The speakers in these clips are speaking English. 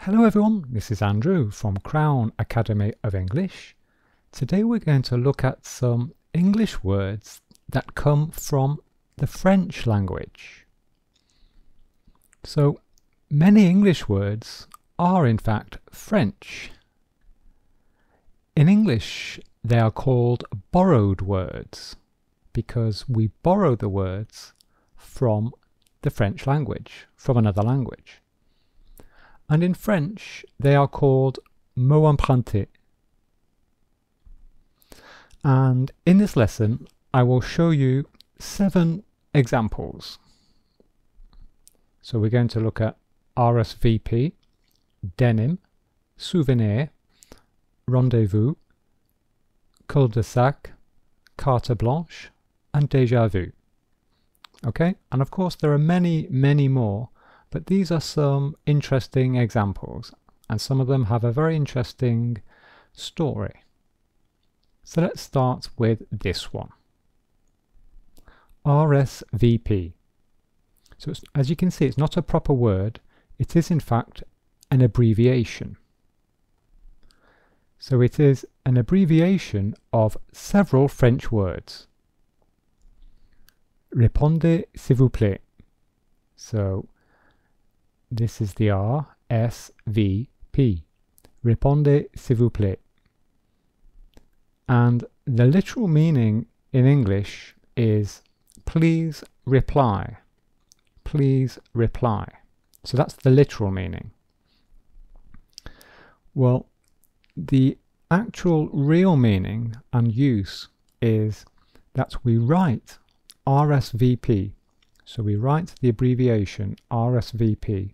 Hello everyone, this is Andrew from Crown Academy of English. Today we're going to look at some English words that come from the French language. So many English words are in fact French. In English they are called borrowed words because we borrow the words from the French language, from another language. And in French, they are called mots empruntés. And in this lesson, I will show you 7 examples. So we're going to look at RSVP, denim, souvenir, rendezvous, cul-de-sac, carte blanche, and déjà-vu. Okay, and of course there are many more. But these are some interesting examples, and some of them have a very interesting story. So let's start with this one. RSVP. So as you can see, it's not a proper word. It is in fact an abbreviation. So it is an abbreviation of several French words. Répondez s'il vous plaît. So this is the RSVP. Répondez s'il vous plaît. And the literal meaning in English is please reply. Please reply. So that's the literal meaning. Well, the actual real meaning and use is that we write RSVP. So we write the abbreviation RSVP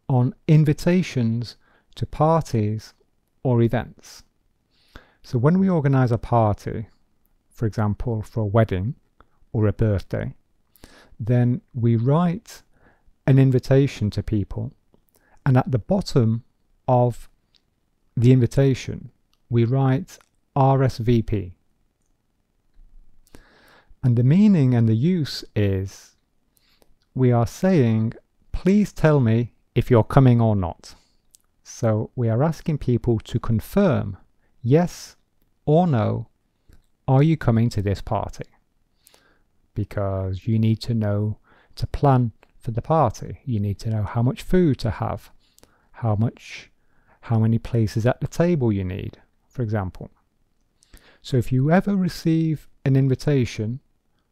on invitations to parties or events. So when we organize a party, for example, for a wedding or a birthday, then we write an invitation to people, and at the bottom of the invitation, we write RSVP. And the meaning and the use is we are saying, please tell me if you're coming or not. So we are asking people to confirm, yes or no, are you coming to this party? Because you need to know to plan for the party. You need to know how much food to have, how many places at the table you need, for example. So if you ever receive an invitation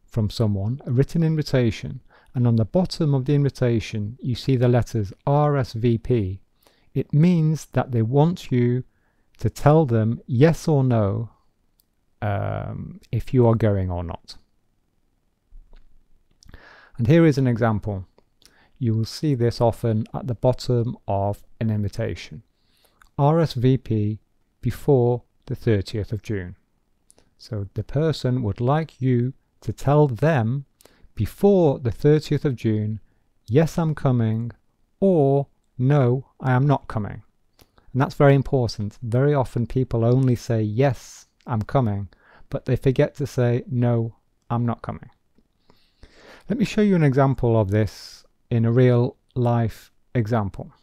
from someone, a written invitation, and on the bottom of the invitation you see the letters RSVP, it means that they want you to tell them yes or no if you are going or not. And here is an example. You will see this often at the bottom of an invitation. RSVP before the 30th of June. So the person would like you to tell them before the 30th of June, yes, I'm coming, or no, I am not coming. And that's very important. Very often people only say, yes, I'm coming, but they forget to say, no, I'm not coming. Let me show you an example of this in a real life example.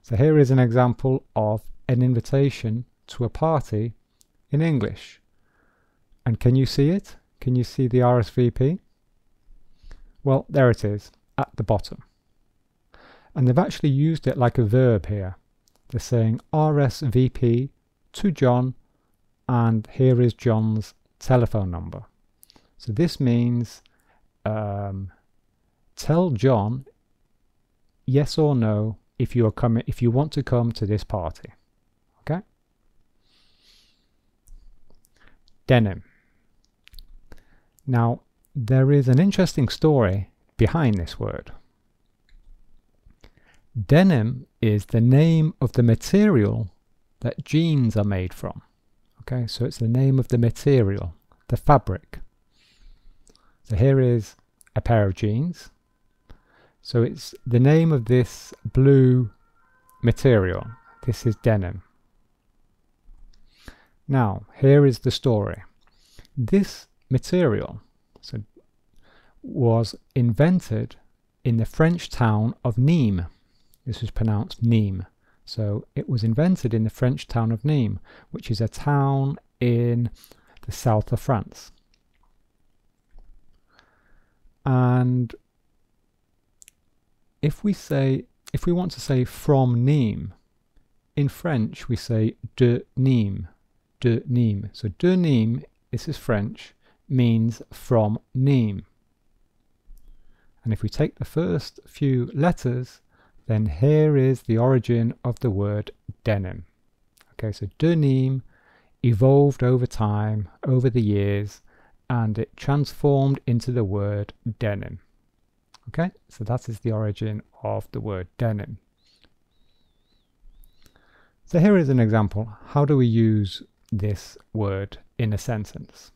So here is an example of an invitation to a party in English. And can you see it? Can you see the RSVP? Well, there it is at the bottom. And they've actually used it like a verb here. They're saying RSVP to John, and here is John's telephone number. So this means tell John yes or no if you want to come to this party. Okay? Denim. Now, there is an interesting story behind this word. Denim is the name of the material that jeans are made from. Okay, so it's the name of the material, the fabric. So here is a pair of jeans. So it's the name of this blue material. This is denim. Now, here is the story. This material was invented in the French town of Nîmes. This was pronounced Nîmes. So it was invented in the French town of Nîmes, which is a town in the south of France. And if we want to say from Nîmes, in French we say de Nîmes, de Nîmes. So de Nîmes, this is French, means from Nîmes. And if we take the first few letters, then here is the origin of the word denim. Okay, so de Nîmes evolved over time, over the years, and it transformed into the word denim. Okay, so that is the origin of the word denim. So here is an example. How do we use this word in a sentence?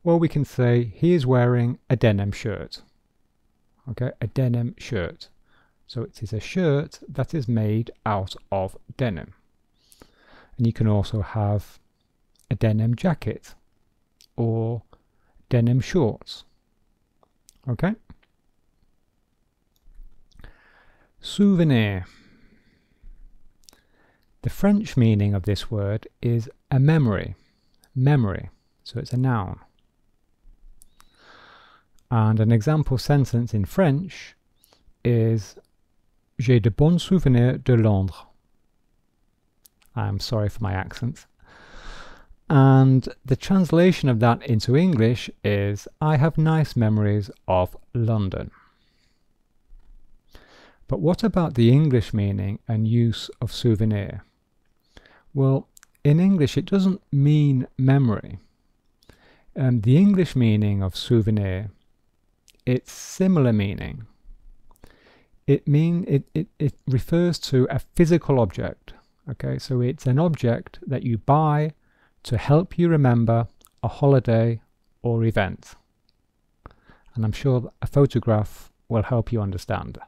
Well, we can say he is wearing a denim shirt. Okay, a denim shirt. So it is a shirt that is made out of denim. And you can also have a denim jacket or denim shorts. Okay. Souvenir. The French meaning of this word is a memory. Memory. So it's a noun. And an example sentence in French is J'ai de bons souvenirs de Londres. I'm sorry for my accent. And the translation of that into English is I have nice memories of London. But what about the English meaning and use of souvenir? Well, in English it doesn't mean memory. The English meaning of souvenir, it's similar meaning. It refers to a physical object. Okay, so it's an object that you buy to help you remember a holiday or event. And I'm sure a photograph will help you understand.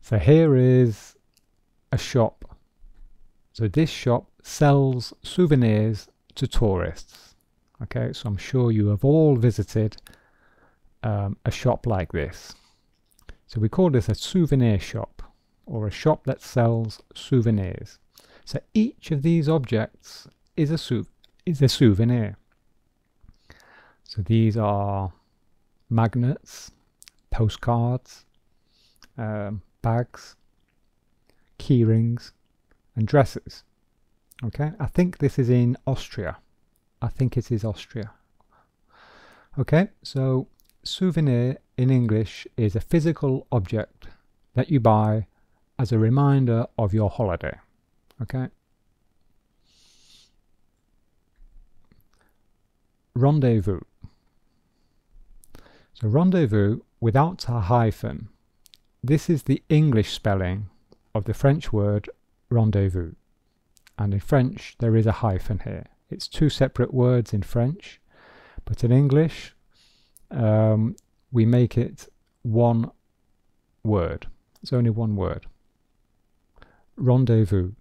So here is a shop. So this shop sells souvenirs to tourists. Okay, so I'm sure you have all visited a shop like this. So we call this a souvenir shop, or a shop that sells souvenirs. So each of these objects is a souvenir. So these are magnets, postcards, bags, key rings, and dresses. Okay, I think this is in Austria. I think it is Austria. Okay, so souvenir in English is a physical object that you buy as a reminder of your holiday. Okay. Rendezvous. So rendezvous without a hyphen. This is the English spelling of the French word rendezvous. And in French there is a hyphen here. It's two separate words in French, but in English we make it one word. It's only one word. Rendezvous.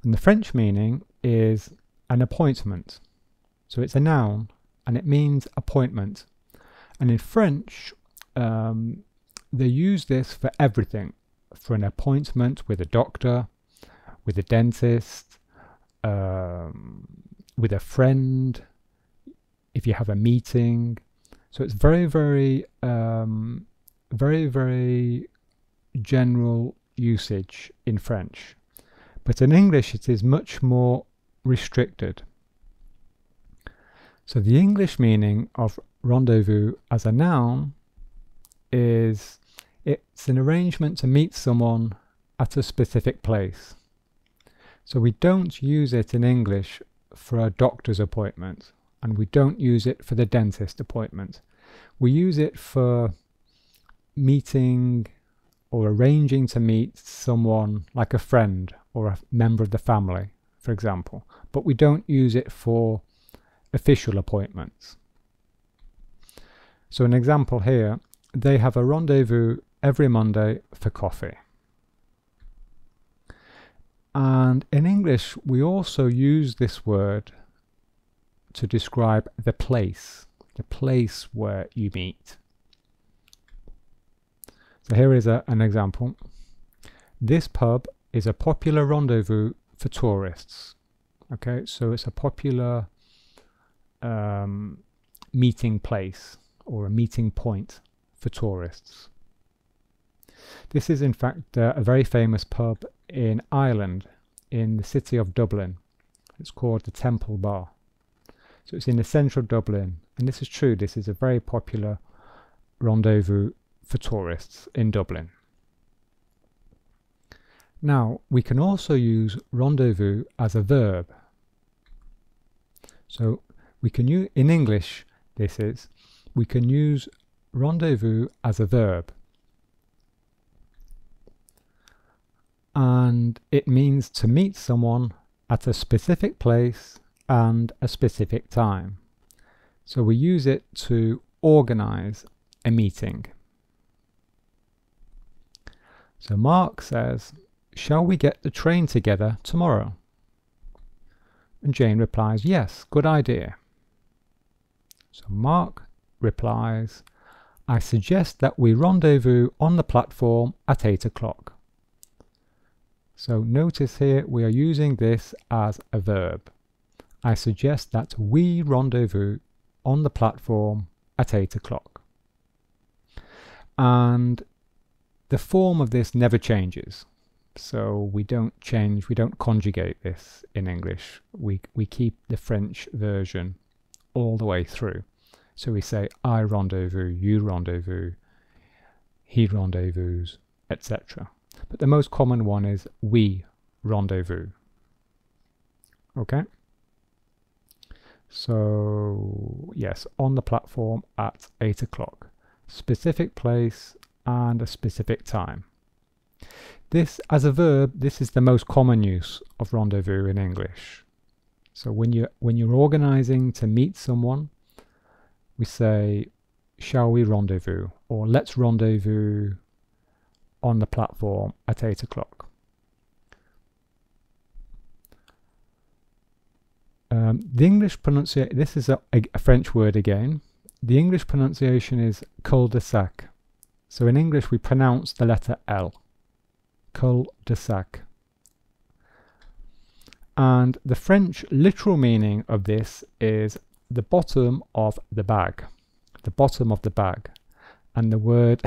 And the French meaning is an appointment. So it's a noun and it means appointment. And in French, they use this for everything. For an appointment with a doctor, with a dentist, with a friend, if you have a meeting. So it's very, very general usage in French. But in English it is much more restricted. So the English meaning of rendezvous as a noun is it's an arrangement to meet someone at a specific place. So we don't use it in English for a doctor's appointment, and we don't use it for the dentist appointment. We use it for meeting or arranging to meet someone like a friend or a member of the family, for example. But we don't use it for official appointments. So an example here, they have a rendezvous every Monday for coffee. And in English we also use this word to describe the place where you meet. So here is an example. This pub is a popular rendezvous for tourists. Okay, so it's a popular meeting place or a meeting point for tourists. This is in fact a very famous pub in Ireland, in the city of Dublin. It's called the Temple Bar. So it's in the central Dublin, and this is true, this is a very popular rendezvous for tourists in Dublin. Now, we can also use rendezvous as a verb. So we can use, in English, we can use rendezvous as a verb. And it means to meet someone at a specific place and a specific time. So we use it to organize a meeting. So Mark says, "Shall we get the train together tomorrow?" And Jane replies, "Yes, good idea." So Mark replies, "I suggest that we rendezvous on the platform at 8 o'clock. So notice here we are using this as a verb. I suggest that we rendezvous on the platform at 8 o'clock. And the form of this never changes. So we don't conjugate this in English. We keep the French version all the way through. So we say I rendezvous, you rendezvous, he rendezvous, etc. But the most common one is we rendezvous. Okay? So yes, on the platform at 8 o'clock. Specific place and a specific time. This, as a verb, this is the most common use of rendezvous in English. So when you're organizing to meet someone, we say, "Shall we rendezvous?" or "Let's rendezvous on the platform at 8 o'clock. The English pronunciation, this is a French word again. The English pronunciation is cul-de-sac. So in English we pronounce the letter L. Cul-de-sac. And the French literal meaning of this is the bottom of the bag. The bottom of the bag. And the word,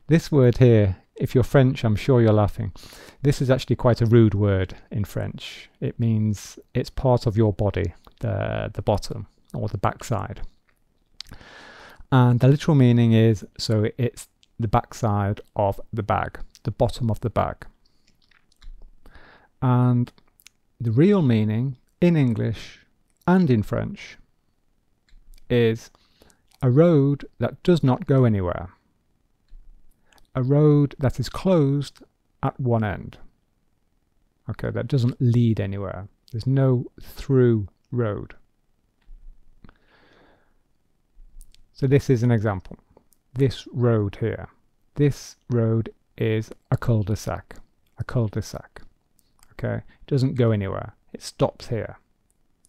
this word here, if you're French, I'm sure you're laughing. This is actually quite a rude word in French. It means it's part of your body, the bottom or the backside. And the literal meaning is, so it's the backside of the bag, the bottom of the bag. And the real meaning in English and in French is a road that does not go anywhere. A road that is closed at one end. Okay, that doesn't lead anywhere. There's no through road. So this is an example. This road here. This road is a cul-de-sac. A cul-de-sac. Okay, it doesn't go anywhere. It stops here.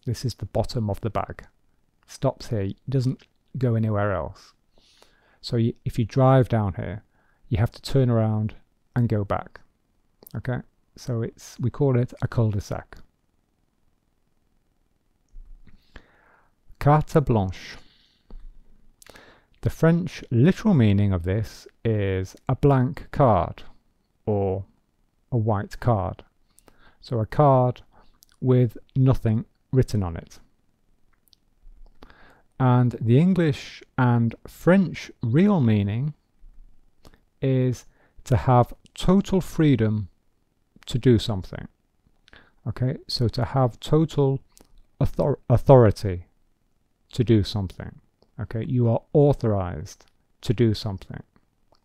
This is the bottom of the bag. It stops here. It doesn't go anywhere else. So if you drive down here, you have to turn around and go back. Okay, so we call it a cul-de-sac. Carte blanche. The French literal meaning of this is a blank card or a white card. So a card with nothing written on it. And the English and French real meaning is to have total freedom to do something. Okay, so to have total authority to do something. Okay, you are authorized to do something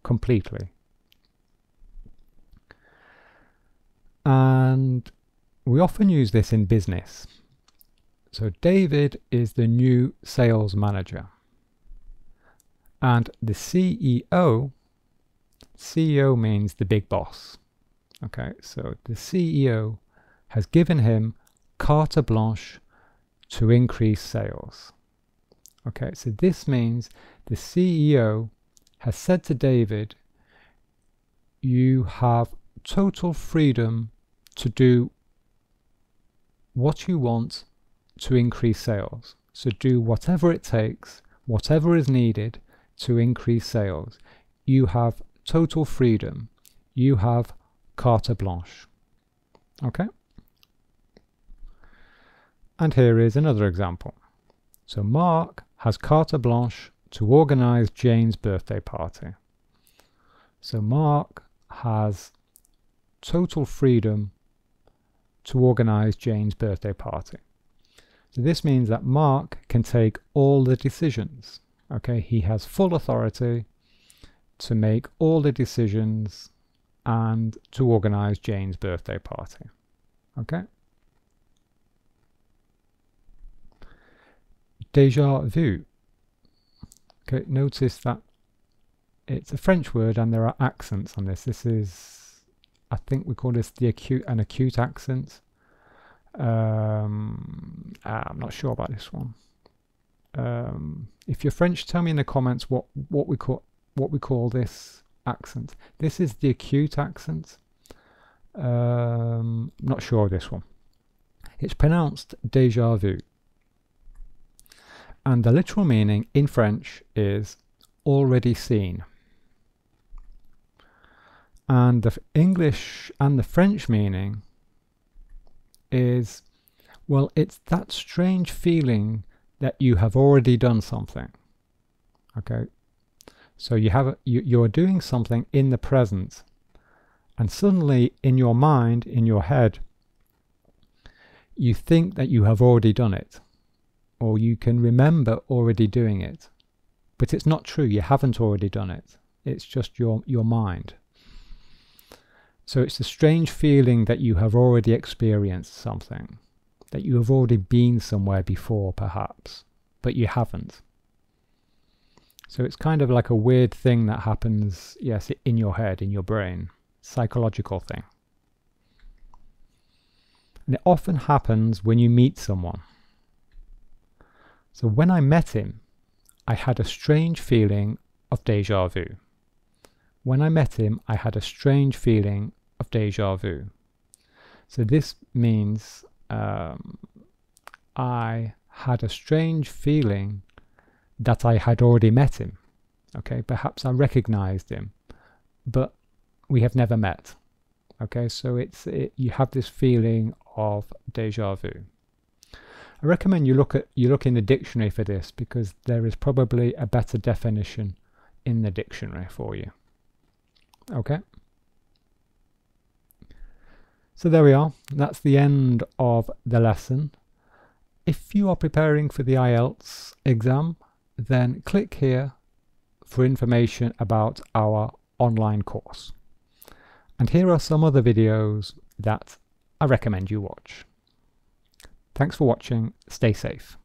completely. And we often use this in business. So David is the new sales manager. And the CEO means the big boss. Okay, so the CEO has given him carte blanche to increase sales. Okay, so this means the CEO has said to David, you have total freedom to do what you want to increase sales. So do whatever it takes, whatever is needed to increase sales. You have total freedom. You have carte blanche. Okay? And here is another example. So Mark has carte blanche to organize Jane's birthday party. So Mark has total freedom to organize Jane's birthday party. So this means that Mark can take all the decisions. Okay, he has full authority to make all the decisions and to organize Jane's birthday party. Okay. Déjà-vu. Okay, notice that it's a French word and there are accents on this. This is, I think we call this an acute accent. I'm not sure about this one. If you're French, tell me in the comments what we call this accent. This is the acute accent. Not sure of this one. It's pronounced déjà-vu. And the literal meaning in French is already seen. And the English and the French meaning is, well, it's that strange feeling that you have already done something. Okay, so you're doing something in the present, and suddenly in your mind, in your head, you think that you have already done it, or you can remember already doing it, but it's not true. You haven't already done it. It's just your mind. So it's a strange feeling that you have already experienced something, that you have already been somewhere before perhaps, but you haven't. So it's kind of like a weird thing that happens, yes, in your head, in your brain, psychological thing. And it often happens when you meet someone. So when I met him, I had a strange feeling of déjà vu. When I met him, I had a strange feeling of déjà vu. So this means I had a strange feeling that I had already met him. Okay, perhaps I recognized him, but we have never met. Okay, so you have this feeling of déjà vu. I recommend you look in the dictionary for this, because there is probably a better definition in the dictionary for you. Okay. So there we are. That's the end of the lesson. If you are preparing for the IELTS exam, then click here for information about our online course. And here are some other videos that I recommend you watch. Thanks for watching. Stay safe.